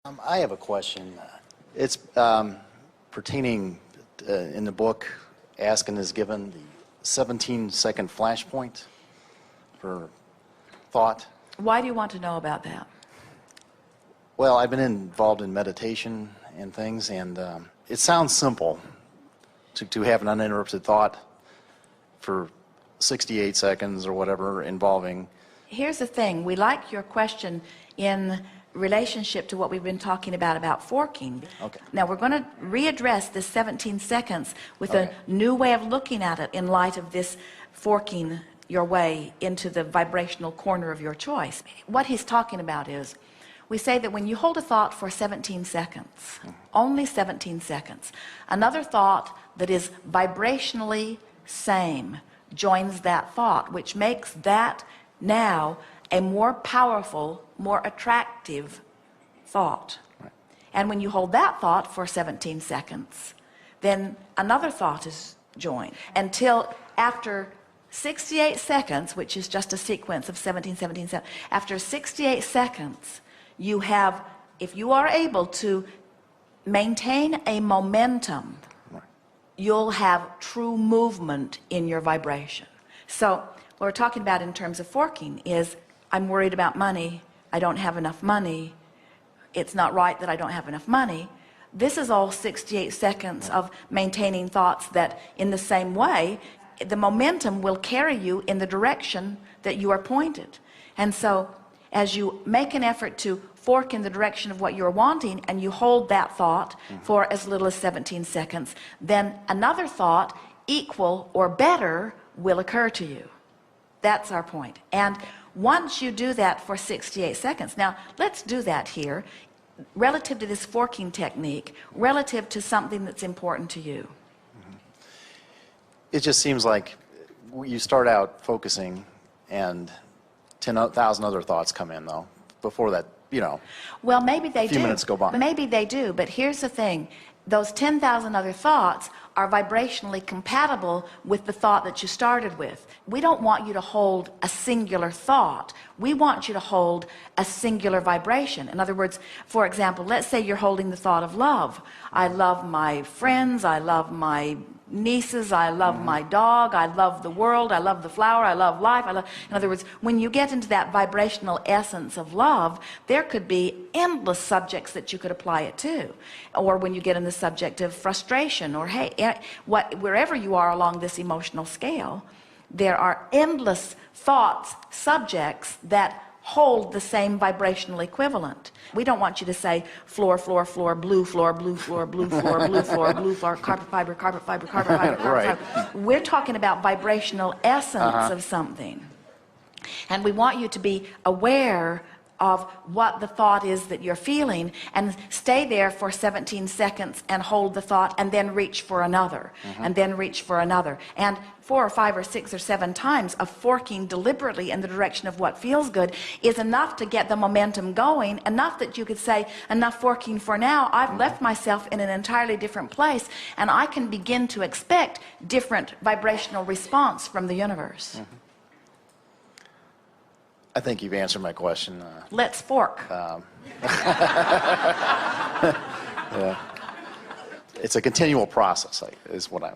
I have a question. It's pertaining in the book, Asking is Given, the 17-second flashpoint for thought. Why do you want to know about that? Well, I've been involved in meditation and things, and it sounds simple to have an uninterrupted thought for 68 seconds or whatever involving. Here's the thing. We like your question in relationship to what we've been talking about forking. Okay. Now we're going to readdress this 17 seconds with a new way of looking at it in light of this forking your way into the vibrational corner of your choice. What he's talking about is, we say that when you hold a thought for 17 seconds, only 17 seconds, another thought that is vibrationally same joins that thought, which makes that now a more powerful, more attractive thought. Right. And when you hold that thought for 17 seconds, then another thought is joined until after 68 seconds, which is just a sequence of 17, 17, 17. After 68 seconds, you have, if you are able to maintain a momentum, Right. you'll have true movement in your vibration. So what we're talking about in terms of forking is, I'm worried about money, I don't have enough money, it's not right that I don't have enough money. This is all 68 seconds of maintaining thoughts that in the same way, the momentum will carry you in the direction that you are pointed. And so as you make an effort to fork in the direction of what you're wanting, and you hold that thought for as little as 17 seconds, then another thought equal or better will occur to you. That's our point. And once you do that for 68 seconds, now let's do that here relative to this forking technique, relative to something that's important to you. It just seems like you start out focusing and 10,000 other thoughts come in, though, before that, Well, maybe they do. a few minutes go by. Maybe they do, but here's the thing. Those 10,000 other thoughts are vibrationally compatible with the thought that you started with. We don't want you to hold a singular thought. We want you to hold a singular vibration. In other words, for example, let's say you're holding the thought of love. I love my friends, I love my nieces, I love my dog, I love the world, I love the flower, I love life, in other words, when you get into that vibrational essence of love, there could be endless subjects that you could apply it to. Or when you get in the subject of frustration, or wherever you are along this emotional scale, there are endless thoughts, subjects that hold the same vibrational equivalent. We don't want you to say floor, floor, floor, blue floor, blue floor, blue floor, blue floor, blue floor, carpet fiber, carpet fiber, carpet fiber, carpet Right. fiber. We're talking about vibrational essence of something. And we want you to be aware of what the thought is that you're feeling, and stay there for 17 seconds and hold the thought, and then reach for another, and then reach for another. And 4 or 5 or 6 or 7 times of forking deliberately in the direction of what feels good is enough to get the momentum going, enough that you could say, enough forking for now. I've left myself in an entirely different place, and I can begin to expect different vibrational response from the universe. I think you've answered my question. Let's fork. Yeah. It's a continual process, is what I'm...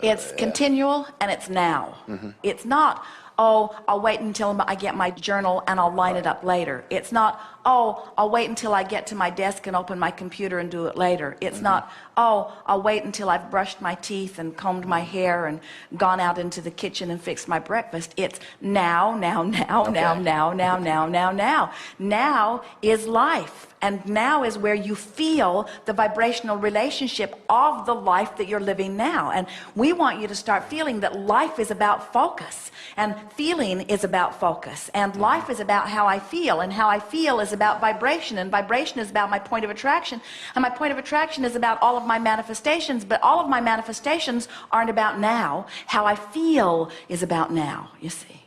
It's continual, and it's now. It's not, oh, I'll wait until I get my journal and I'll line it up later. It's not, oh, I'll wait until I get to my desk and open my computer and do it later. It's not, oh, I'll wait until I've brushed my teeth and combed my hair and gone out into the kitchen and fixed my breakfast. It's now, now, now, now, now, now, now, now, now. Now is life. And now is where you feel the vibrational relationship of the life that you're living now. And we want you to start feeling that life is about focus, and feeling is about focus, and life is about how I feel, and how I feel is about vibration, and vibration is about my point of attraction, and my point of attraction is about all of my manifestations, but all of my manifestations aren't about now. How I feel is about now, you see.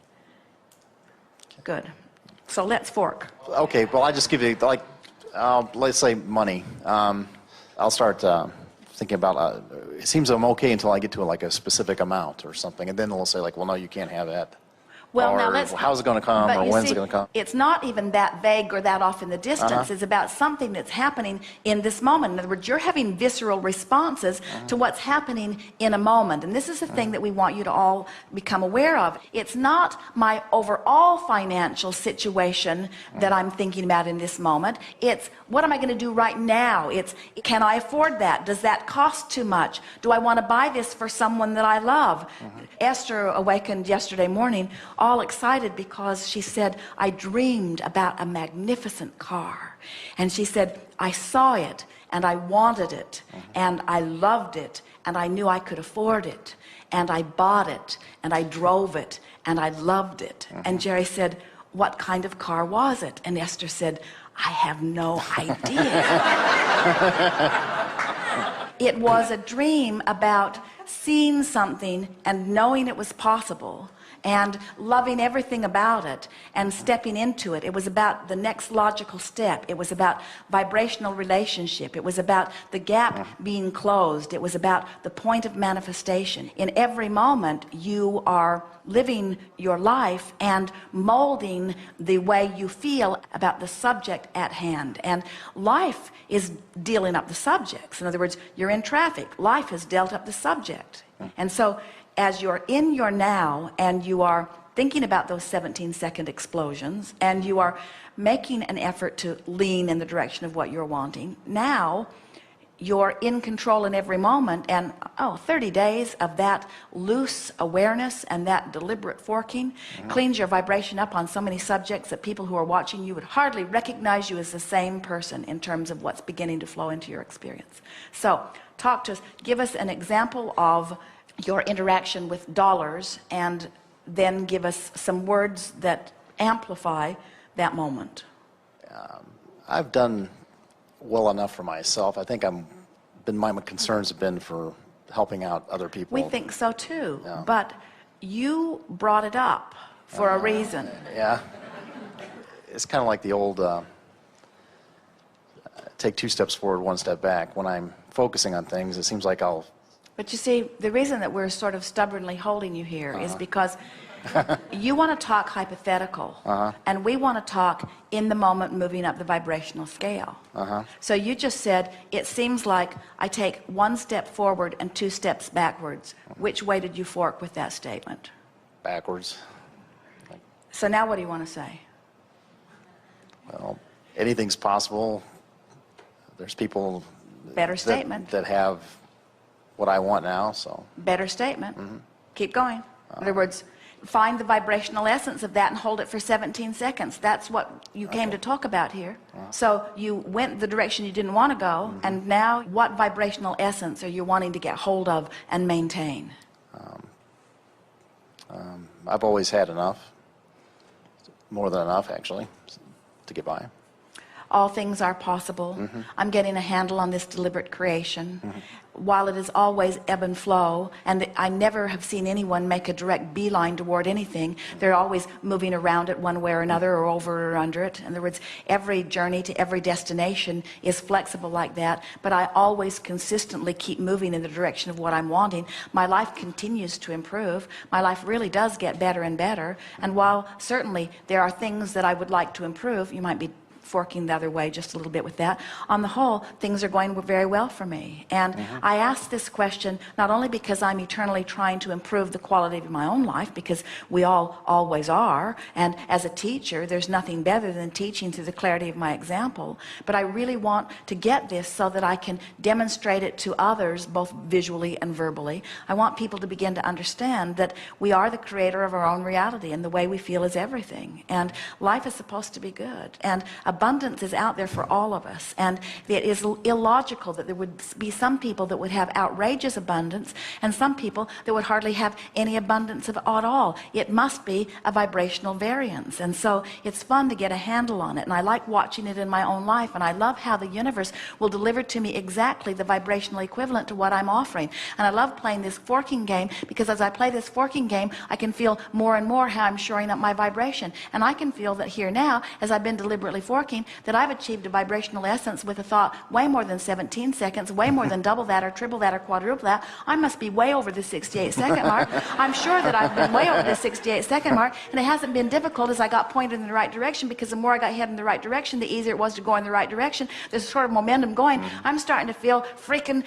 Good. So let's fork. Okay, well, I just give you, like, let's say money. I'll start thinking about, it seems I'm okay until I get to like a specific amount or something, and then they'll say like, well, no, you can't have that. Well, or now let's. how's it going to come, But or you when's see, it going to come? it's not even that vague or that off in the distance. It's about something that's happening in this moment. In other words, you're having visceral responses to what's happening in a moment. And this is the thing that we want you to all become aware of. It's not my overall financial situation that I'm thinking about in this moment. It's what am I going to do right now? It's can I afford that? Does that cost too much? Do I want to buy this for someone that I love? Esther awakened yesterday morning all excited because she said, I dreamed about a magnificent car. And she said, I saw it and I wanted it and I loved it and I knew I could afford it and I bought it and I drove it and I loved it. And Jerry said, what kind of car was it? And Esther said, I have no idea. It was a dream about seeing something and knowing it was possible and loving everything about it and stepping into it. It was about the next logical step. It was about vibrational relationship. It was about the gap being closed. It was about the point of manifestation. In every moment, you are living your life and molding the way you feel about the subject at hand. And life is dealing up the subjects. In other words, you're in traffic. Life has dealt up the subject. And so as you're in your now and you are thinking about those 17-second explosions and you are making an effort to lean in the direction of what you're wanting, now you're in control in every moment. And 30 days of that loose awareness and that deliberate forking cleans your vibration up on so many subjects that people who are watching you would hardly recognize you as the same person in terms of what's beginning to flow into your experience. So talk to us, give us an example of your interaction with dollars, and then give us some words that amplify that moment. I've done well enough for myself. I think my concerns have been for helping out other people. We think so too, Yeah. but you brought it up for a reason. Yeah. It's kind of like the old take 2 steps forward, 1 step back. When I'm focusing on things, it seems like But you see, the reason that we're sort of stubbornly holding you here is because you want to talk hypothetical, and we want to talk in the moment, moving up the vibrational scale. So you just said, it seems like I take 1 step forward and 2 steps backwards. Which way did you fork with that statement? backwards. So now what do you want to say? Well, anything's possible. There's people Better statement. that have what I want now, so. Better statement. Keep going. In other words, find the vibrational essence of that and hold it for 17 seconds. That's what you came to talk about here. So you went the direction you didn't want to go, and now what vibrational essence are you wanting to get hold of and maintain? I've always had enough, more than enough actually, to get by. All things are possible. I'm getting a handle on this deliberate creation. While it is always ebb and flow, and I never have seen anyone make a direct beeline toward anything, they're always moving around it one way or another, or over or under it. In other words, every journey to every destination is flexible like that, but I always consistently keep moving in the direction of what I'm wanting. My life continues to improve. My life really does get better and better. And while certainly there are things that I would like to improve, you might be forking the other way just a little bit with that. On the whole, things are going very well for me. And I ask this question not only because I'm eternally trying to improve the quality of my own life, because we all always are, and as a teacher, there's nothing better than teaching through the clarity of my example, but I really want to get this so that I can demonstrate it to others, both visually and verbally. I want people to begin to understand that we are the creator of our own reality, and the way we feel is everything. And life is supposed to be good. And abundance is out there for all of us, and it is illogical that there would be some people that would have outrageous abundance and some people that would hardly have any abundance at all. It must be a vibrational variance, and so it's fun to get a handle on it, and I like watching it in my own life, and I love how the universe will deliver to me exactly the vibrational equivalent to what I'm offering. And I love playing this forking game, because as I play this forking game, I can feel more and more how I'm shoring up my vibration, and I can feel that here now, as I've been deliberately forking, working that I've achieved a vibrational essence with a thought way more than 17 seconds, way more than double that or triple that or quadruple that. I must be way over the 68-second mark. I'm sure that I've been way over the 68-second mark, and it hasn't been difficult as I got pointed in the right direction, because the more I got headed in the right direction, the easier it was to go in the right direction. There's sort of momentum going. I'm starting to feel freaking...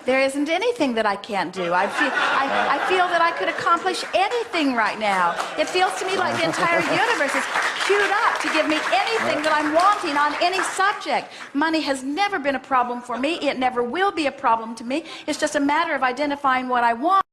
There isn't anything that I can't do. I feel that I could accomplish anything right now. It feels to me like the entire universe is queued up to give me anything that I'm wanting on any subject. Money has never been a problem for me. It never will be a problem to me. It's just a matter of identifying what I want.